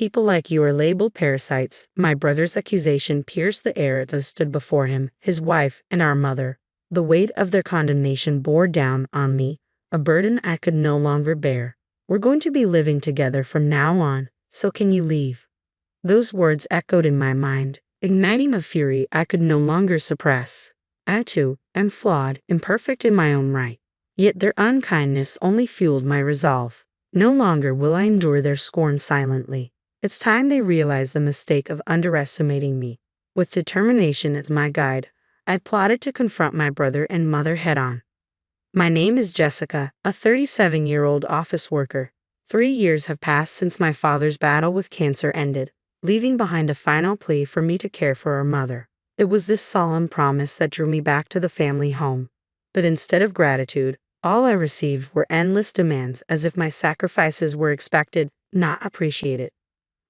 People like you are labeled parasites. My brother's accusation pierced the air as I stood before him, his wife, and our mother. The weight of their condemnation bore down on me, a burden I could no longer bear. We're going to be living together from now on, so can you leave? Those words echoed in my mind, igniting a fury I could no longer suppress. I, too, am flawed, imperfect in my own right. Yet their unkindness only fueled my resolve. No longer will I endure their scorn silently. It's time they realized the mistake of underestimating me. With determination as my guide, I plotted to confront my brother and mother head-on. My name is Jessica, a 37-year-old office worker. 3 years have passed since my father's battle with cancer ended, leaving behind a final plea for me to care for our mother. It was this solemn promise that drew me back to the family home. But instead of gratitude, all I received were endless demands, as if my sacrifices were expected, not appreciated.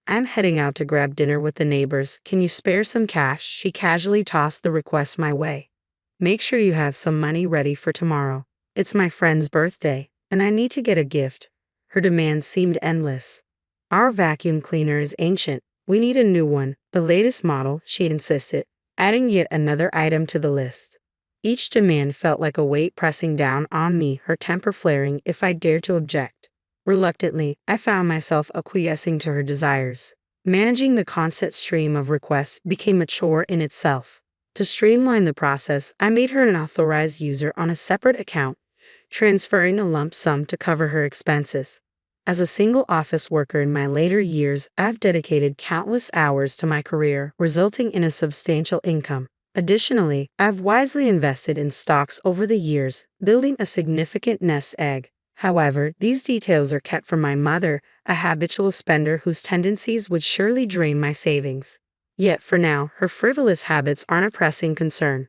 I'm heading out to grab dinner with the neighbors. Can you spare some cash? She casually tossed the request my way. Make sure you have some money ready for tomorrow. It's my friend's birthday, and I need to get a gift. Her demands seemed endless. Our vacuum cleaner is ancient. We need a new one, the latest model, she insisted, adding yet another item to the list. Each demand felt like a weight pressing down on me, her temper flaring if I dared to object. Reluctantly, I found myself acquiescing to her desires. Managing the constant stream of requests became a chore in itself. To streamline the process, I made her an authorized user on a separate account, transferring a lump sum to cover her expenses. As a single office worker in my later years, I've dedicated countless hours to my career, resulting in a substantial income. Additionally, I've wisely invested in stocks over the years, building a significant nest egg. However, these details are kept from my mother, a habitual spender whose tendencies would surely drain my savings. Yet for now, her frivolous habits aren't a pressing concern.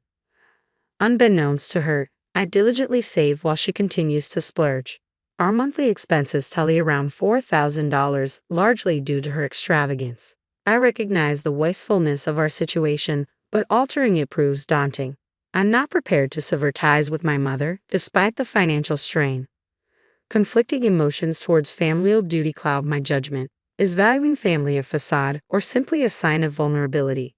Unbeknownst to her, I diligently save while she continues to splurge. Our monthly expenses tally around $4,000, largely due to her extravagance. I recognize the wastefulness of our situation, but altering it proves daunting. I'm not prepared to sever ties with my mother, despite the financial strain. Conflicting emotions towards familial duty cloud my judgment. Is valuing family a facade, or simply a sign of vulnerability?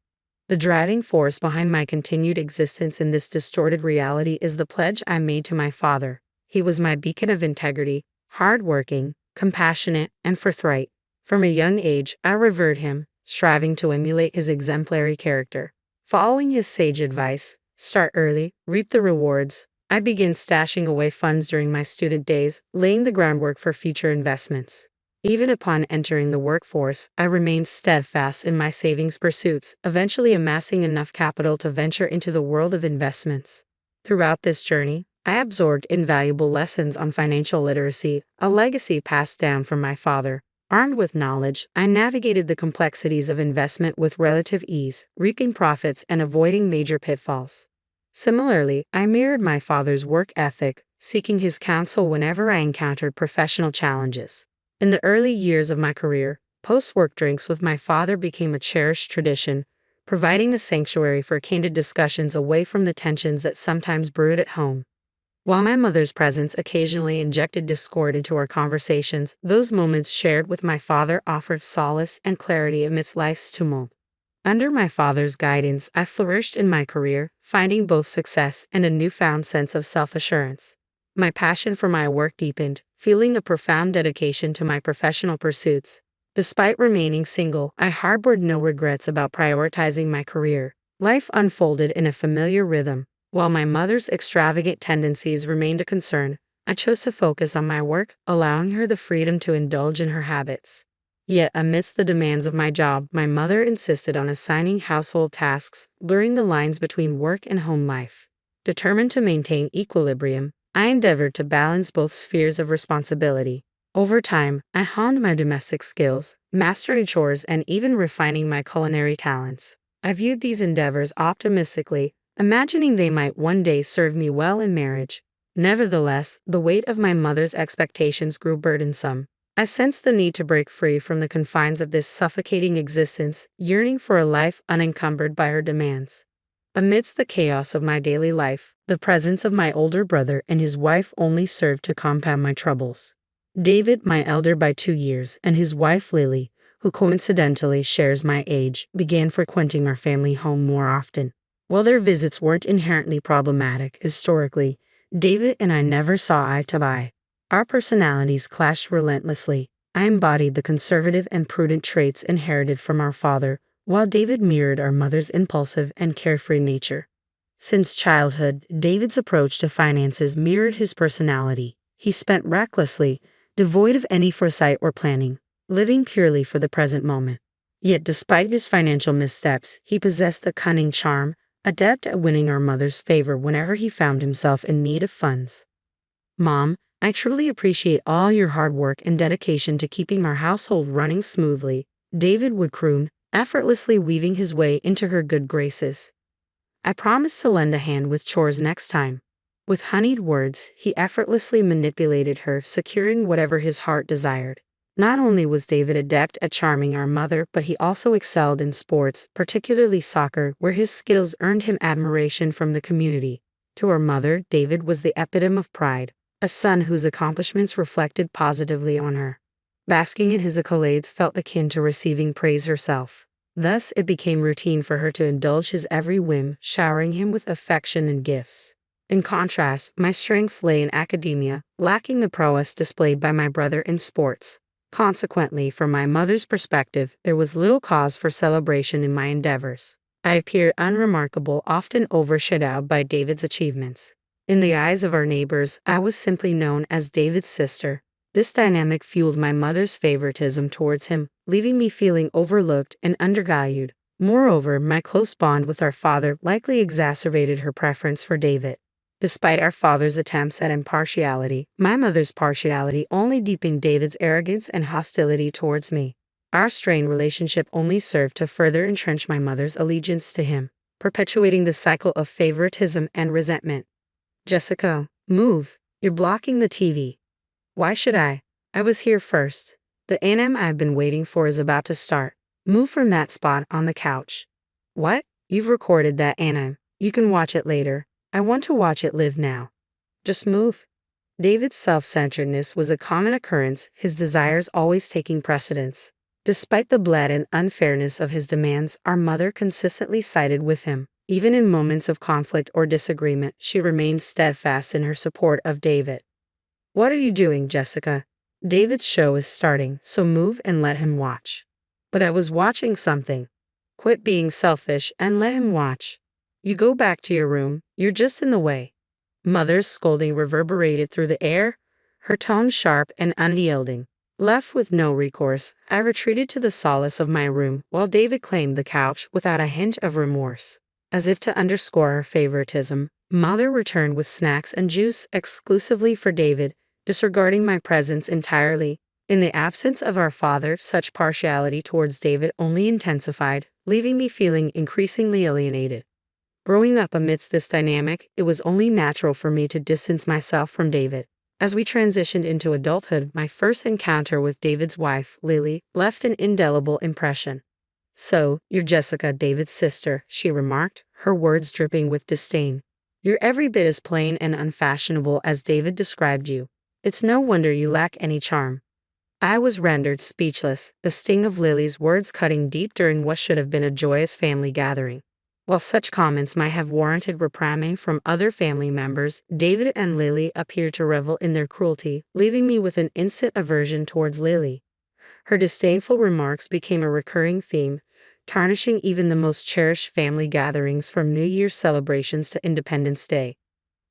The driving force behind my continued existence in this distorted reality is the pledge I made to my father. He was my beacon of integrity, hard-working, compassionate, and forthright. From a young age, I revered him, striving to emulate his exemplary character. Following his sage advice, start early, reap the rewards, I began stashing away funds during my student days, laying the groundwork for future investments. Even upon entering the workforce, I remained steadfast in my savings pursuits, eventually amassing enough capital to venture into the world of investments. Throughout this journey, I absorbed invaluable lessons on financial literacy, a legacy passed down from my father. Armed with knowledge, I navigated the complexities of investment with relative ease, reaping profits and avoiding major pitfalls. Similarly, I mirrored my father's work ethic, seeking his counsel whenever I encountered professional challenges. In the early years of my career, post-work drinks with my father became a cherished tradition, providing a sanctuary for candid discussions away from the tensions that sometimes brewed at home. While my mother's presence occasionally injected discord into our conversations, those moments shared with my father offered solace and clarity amidst life's tumult. Under my father's guidance, I flourished in my career, finding both success and a newfound sense of self-assurance. My passion for my work deepened, feeling a profound dedication to my professional pursuits. Despite remaining single, I harbored no regrets about prioritizing my career. Life unfolded in a familiar rhythm. While my mother's extravagant tendencies remained a concern, I chose to focus on my work, allowing her the freedom to indulge in her habits. Yet, amidst the demands of my job, my mother insisted on assigning household tasks, blurring the lines between work and home life. Determined to maintain equilibrium, I endeavored to balance both spheres of responsibility. Over time, I honed my domestic skills, mastering chores, and even refining my culinary talents. I viewed these endeavors optimistically, imagining they might one day serve me well in marriage. Nevertheless, the weight of my mother's expectations grew burdensome. I sensed the need to break free from the confines of this suffocating existence, yearning for a life unencumbered by her demands. Amidst the chaos of my daily life, the presence of my older brother and his wife only served to compound my troubles. David, my elder by 2 years, and his wife Lily, who coincidentally shares my age, began frequenting our family home more often. While their visits weren't inherently problematic historically, David and I never saw eye to eye. Our personalities clashed relentlessly. I embodied the conservative and prudent traits inherited from our father, while David mirrored our mother's impulsive and carefree nature. Since childhood, David's approach to finances mirrored his personality. He spent recklessly, devoid of any foresight or planning, living purely for the present moment. Yet despite his financial missteps, he possessed a cunning charm, adept at winning our mother's favor whenever he found himself in need of funds. "Mom, I truly appreciate all your hard work and dedication to keeping our household running smoothly," David would croon, effortlessly weaving his way into her good graces. "I promise to lend a hand with chores next time." With honeyed words, he effortlessly manipulated her, securing whatever his heart desired. Not only was David adept at charming our mother, but he also excelled in sports, particularly soccer, where his skills earned him admiration from the community. To our mother, David was the epitome of pride, a son whose accomplishments reflected positively on her. Basking in his accolades felt akin to receiving praise herself. Thus, it became routine for her to indulge his every whim, showering him with affection and gifts. In contrast, my strengths lay in academia, lacking the prowess displayed by my brother in sports. Consequently, from my mother's perspective, there was little cause for celebration in my endeavors. I appeared unremarkable, often overshadowed by David's achievements. In the eyes of our neighbors, I was simply known as David's sister. This dynamic fueled my mother's favoritism towards him, leaving me feeling overlooked and undervalued. Moreover, my close bond with our father likely exacerbated her preference for David. Despite our father's attempts at impartiality, my mother's partiality only deepened David's arrogance and hostility towards me. Our strained relationship only served to further entrench my mother's allegiance to him, perpetuating the cycle of favoritism and resentment. "Jessica, move. You're blocking the TV." "Why should I? I was here first. The anime I've been waiting for is about to start. Move from that spot on the couch." "What? You've recorded that anime. You can watch it later. I want to watch it live now." "Just move." David's self-centeredness was a common occurrence, his desires always taking precedence. Despite the blatant unfairness of his demands, our mother consistently sided with him. Even in moments of conflict or disagreement, she remained steadfast in her support of David. "What are you doing, Jessica? David's show is starting, so move and let him watch." "But I was watching something." "Quit being selfish and let him watch. You go back to your room, you're just in the way." Mother's scolding reverberated through the air, her tone sharp and unyielding. Left with no recourse, I retreated to the solace of my room, while David claimed the couch without a hint of remorse. As if to underscore our favoritism, Mother returned with snacks and juice exclusively for David, disregarding my presence entirely. In the absence of our father, such partiality towards David only intensified, leaving me feeling increasingly alienated. Growing up amidst this dynamic, it was only natural for me to distance myself from David. As we transitioned into adulthood, my first encounter with David's wife, Lily, left an indelible impression. "So, you're Jessica, David's sister," she remarked, her words dripping with disdain. "You're every bit as plain and unfashionable as David described you. It's no wonder you lack any charm." I was rendered speechless, the sting of Lily's words cutting deep during what should have been a joyous family gathering. While such comments might have warranted reprimand from other family members, David and Lily appeared to revel in their cruelty, leaving me with an instant aversion towards Lily. Her disdainful remarks became a recurring theme, tarnishing even the most cherished family gatherings from New Year's celebrations to Independence Day.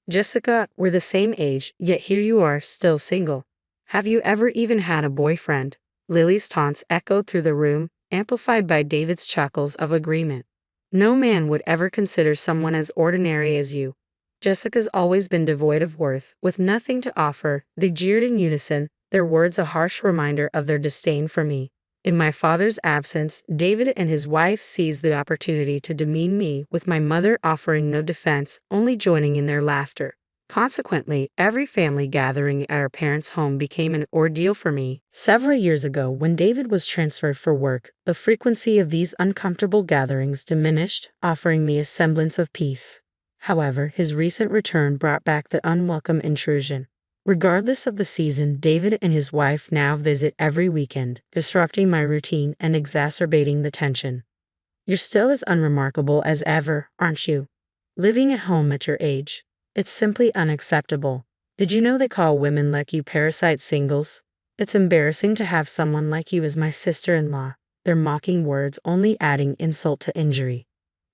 "Jessica, we're the same age, yet here you are, still single. Have you ever even had a boyfriend?" Lily's taunts echoed through the room, amplified by David's chuckles of agreement. "No man would ever consider someone as ordinary as you. Jessica's always been devoid of worth, with nothing to offer." They jeered in unison, their words a harsh reminder of their disdain for me. In my father's absence, David and his wife seized the opportunity to demean me, with my mother offering no defense, only joining in their laughter. Consequently, every family gathering at our parents' home became an ordeal for me. Several years ago, when David was transferred for work, the frequency of these uncomfortable gatherings diminished, offering me a semblance of peace. However, his recent return brought back the unwelcome intrusion. Regardless of the season, David and his wife now visit every weekend, disrupting my routine and exacerbating the tension. You're still as unremarkable as ever, aren't you? Living at home at your age. It's simply unacceptable. Did you know they call women like you parasite singles? It's embarrassing to have someone like you as my sister-in-law. Their mocking words only adding insult to injury.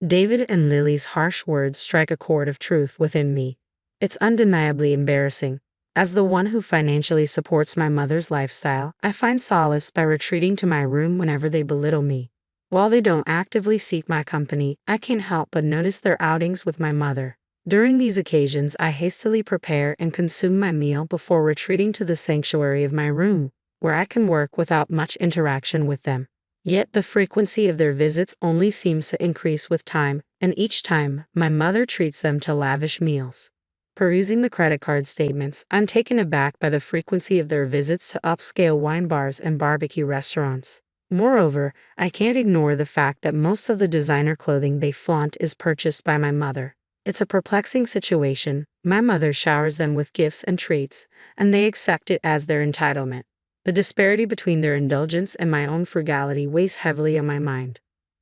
David and Lily's harsh words strike a chord of truth within me. It's undeniably embarrassing. As the one who financially supports my mother's lifestyle, I find solace by retreating to my room whenever they belittle me. While they don't actively seek my company, I can't help but notice their outings with my mother. During these occasions, I hastily prepare and consume my meal before retreating to the sanctuary of my room, where I can work without much interaction with them. Yet the frequency of their visits only seems to increase with time, and each time, my mother treats them to lavish meals. Perusing the credit card statements, I'm taken aback by the frequency of their visits to upscale wine bars and barbecue restaurants. Moreover, I can't ignore the fact that most of the designer clothing they flaunt is purchased by my mother. It's a perplexing situation. My mother showers them with gifts and treats, and they accept it as their entitlement. The disparity between their indulgence and my own frugality weighs heavily on my mind.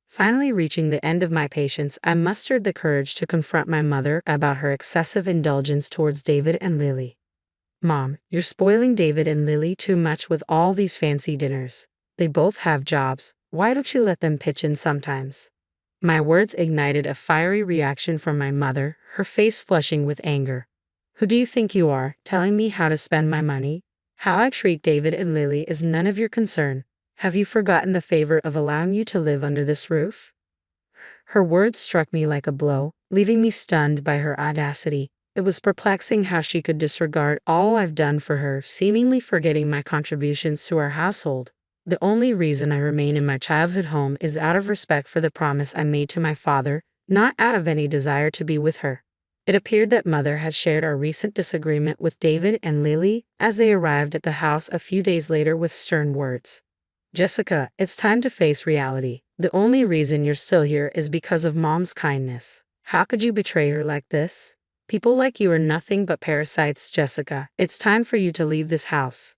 Finally reaching the end of my patience, I mustered the courage to confront my mother about her excessive indulgence towards David and Lily. Mom, you're spoiling David and Lily too much with all these fancy dinners. They both have jobs. Why don't you let them pitch in sometimes? My words ignited a fiery reaction from my mother, her face flushing with anger. Who do you think you are, telling me how to spend my money? How I treat David and Lily is none of your concern. Have you forgotten the favor of allowing you to live under this roof? Her words struck me like a blow, leaving me stunned by her audacity. It was perplexing how she could disregard all I've done for her, seemingly forgetting my contributions to our household. The only reason I remain in my childhood home is out of respect for the promise I made to my father, not out of any desire to be with her. It appeared that Mother had shared our recent disagreement with David and Lily as they arrived at the house a few days later with stern words. Jessica, it's time to face reality. The only reason you're still here is because of Mom's kindness. How could you betray her like this? People like you are nothing but parasites, Jessica. It's time for you to leave this house.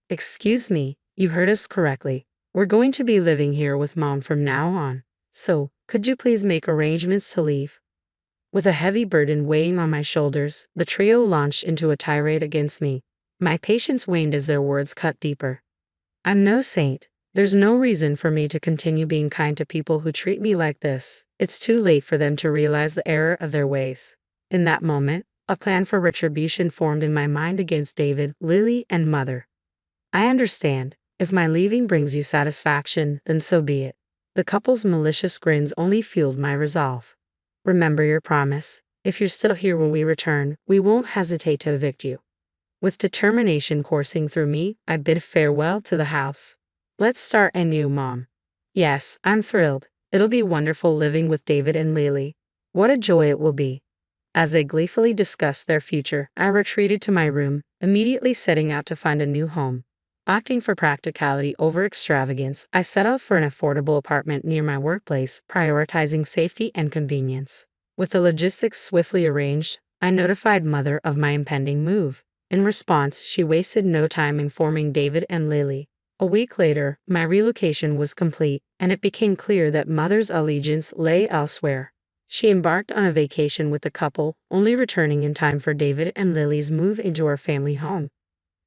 Excuse me, you heard us correctly. We're going to be living here with Mom from now on. So, could you please make arrangements to leave? With a heavy burden weighing on my shoulders, the trio launched into a tirade against me. My patience waned as their words cut deeper. I'm no saint. There's no reason for me to continue being kind to people who treat me like this. It's too late for them to realize the error of their ways. In that moment, a plan for retribution formed in my mind against David, Lily, and Mother. I understand. If my leaving brings you satisfaction, then so be it. The couple's malicious grins only fueled my resolve. Remember your promise. If you're still here when we return, we won't hesitate to evict you. With determination coursing through me, I bid farewell to the house. Let's start anew, Mom. Yes, I'm thrilled. It'll be wonderful living with David and Lily. What a joy it will be. As they gleefully discussed their future, I retreated to my room, immediately setting out to find a new home. Opting for practicality over extravagance, I settled for an affordable apartment near my workplace, prioritizing safety and convenience. With the logistics swiftly arranged, I notified Mother of my impending move. In response, she wasted no time informing David and Lily. A week later, my relocation was complete, and it became clear that Mother's allegiance lay elsewhere. She embarked on a vacation with the couple, only returning in time for David and Lily's move into our family home.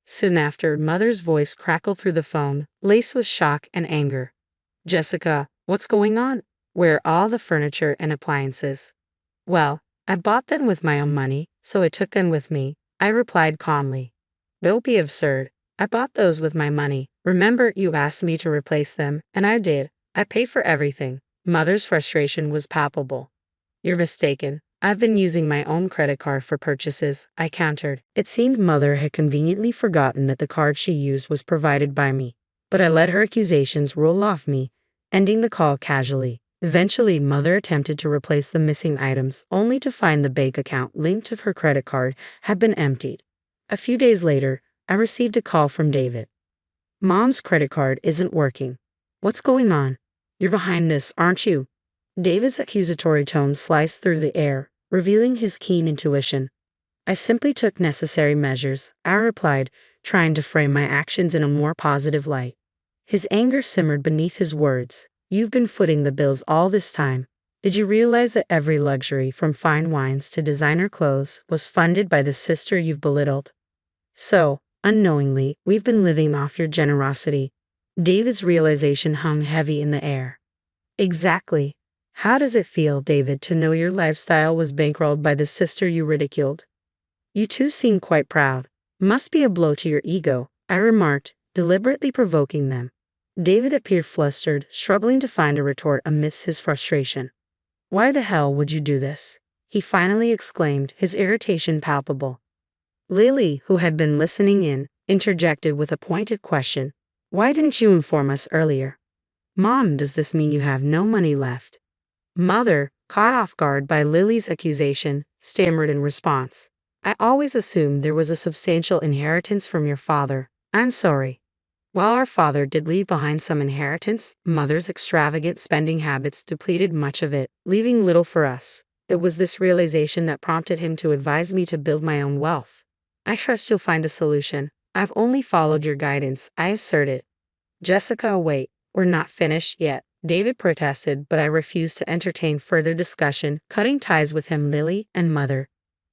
Soon after, Mother's voice crackled through the phone, laced with shock and anger. Jessica, what's going on? Where are all the furniture and appliances? Well, I bought them with my own money, so I took them with me, I replied calmly. Don't be absurd. I bought those with my money. Remember, you asked me to replace them, and I did. I paid for everything. Mother's frustration was palpable. You're mistaken. I've been using my own credit card for purchases, I countered. It seemed Mother had conveniently forgotten that the card she used was provided by me. But I let her accusations roll off me, ending the call casually. Eventually, Mother attempted to replace the missing items, only to find the bank account linked to her credit card had been emptied. A few days later, I received a call from David. Mom's credit card isn't working. What's going on? You're behind this, aren't you? David's accusatory tone sliced through the air, revealing his keen intuition. I simply took necessary measures, I replied, trying to frame my actions in a more positive light. His anger simmered beneath his words. You've been footing the bills all this time. Did you realize that every luxury, from fine wines to designer clothes, was funded by the sister you've belittled? So, unknowingly, we've been living off your generosity. David's realization hung heavy in the air. Exactly. How does it feel, David, to know your lifestyle was bankrolled by the sister you ridiculed? You two seem quite proud. Must be a blow to your ego, I remarked, deliberately provoking them. David appeared flustered, struggling to find a retort amidst his frustration. Why the hell would you do this? He finally exclaimed, his irritation palpable. Lily, who had been listening in, interjected with a pointed question. Why didn't you inform us earlier? Mom, does this mean you have no money left? Mother, caught off guard by Lily's accusation, stammered in response. I always assumed there was a substantial inheritance from your father. I'm sorry. While our father did leave behind some inheritance, Mother's extravagant spending habits depleted much of it, leaving little for us. It was this realization that prompted him to advise me to build my own wealth. I trust you'll find a solution. I've only followed your guidance, I asserted. Jessica, wait, we're not finished yet, David protested, but I refused to entertain further discussion, cutting ties with him, Lily, and Mother.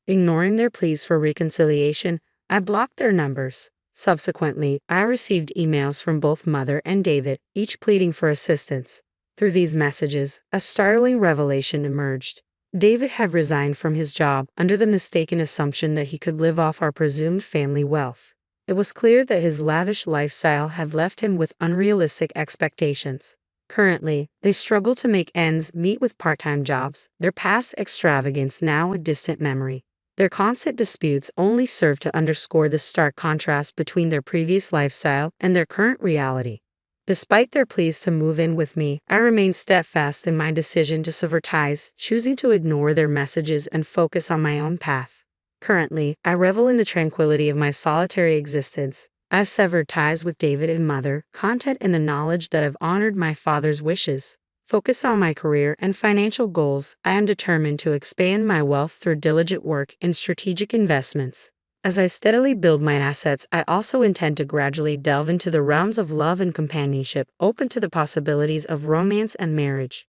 Ignoring their pleas for reconciliation, I blocked their numbers. Subsequently, I received emails from both Mother and David, each pleading for assistance. Through these messages, a startling revelation emerged. David had resigned from his job under the mistaken assumption that he could live off our presumed family wealth. It was clear that his lavish lifestyle had left him with unrealistic expectations. Currently, they struggle to make ends meet with part-time jobs, their past extravagance now a distant memory. Their constant disputes only serve to underscore the stark contrast between their previous lifestyle and their current reality. Despite their pleas to move in with me, I remained steadfast in my decision to sever ties, choosing to ignore their messages and focus on my own path. Currently, I revel in the tranquility of my solitary existence. I've severed ties with David and Mother, content in the knowledge that I've honored my father's wishes. Focused on my career and financial goals, I am determined to expand my wealth through diligent work and strategic investments. As I steadily build my assets, I also intend to gradually delve into the realms of love and companionship, open to the possibilities of romance and marriage.